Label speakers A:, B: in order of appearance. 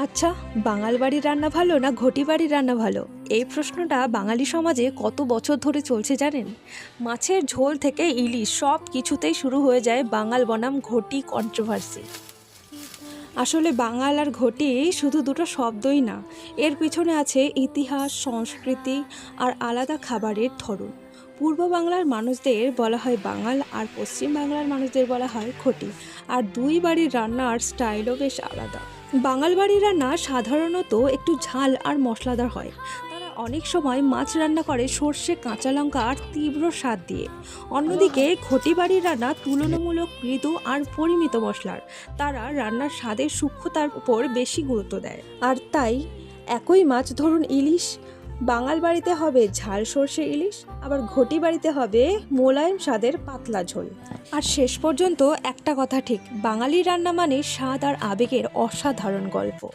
A: আচ্ছা, বাঙাল বাড়ির রান্না ভালো না ঘটি বাড়ির রান্না ভালো? এই প্রশ্নটা বাঙালি সমাজে কত বছর ধরে চলছে জানেন? মাছের ঝোল থেকে ইলিশ সব কিছুতেই শুরু হয়ে যায় বাঙাল বনাম ঘটি কন্ট্রোভার্সি। আসলে বাঙাল আর ঘটি শুধু দুটো শব্দই না, এর পিছনে আছে ইতিহাস, সংস্কৃতি আর আলাদা খাবারের ধরন। পূর্ব বাংলার মানুষদের বলা হয় বাঙাল আর পশ্চিম বাংলার মানুষদের বলা হয় ঘটি। আর দুই বাড়ির রান্নার স্টাইলও বেশ আলাদা। বাঙাল বাড়ির রান্না সাধারণত একটু ঝাল আর মশলাদার হয়। তারা অনেক সময় মাছ রান্না করে সর্ষে, কাঁচা লঙ্কা আর তীব্র স্বাদ দিয়ে। অন্যদিকে ঘটি বাড়ির রান্না তুলনামূলক মৃদু আর পরিমিত মশলার। তারা রান্নার স্বাদের সূক্ষ্মতার উপর বেশি গুরুত্ব দেয়। আর তাই একই মাছ, ধরুন ইলিশ, বাঙাল বাড়িতে হবে ঝাল সর্ষে ইলিশ, আবার ঘটি বাড়িতে হবে মোলায়েম স্বাদের পাতলা ঝোল। আর শেষ পর্যন্ত একটা কথা ঠিক, বাঙালি রান্না মানে স্বাদ আর আবেগের অসাধারণ গল্প।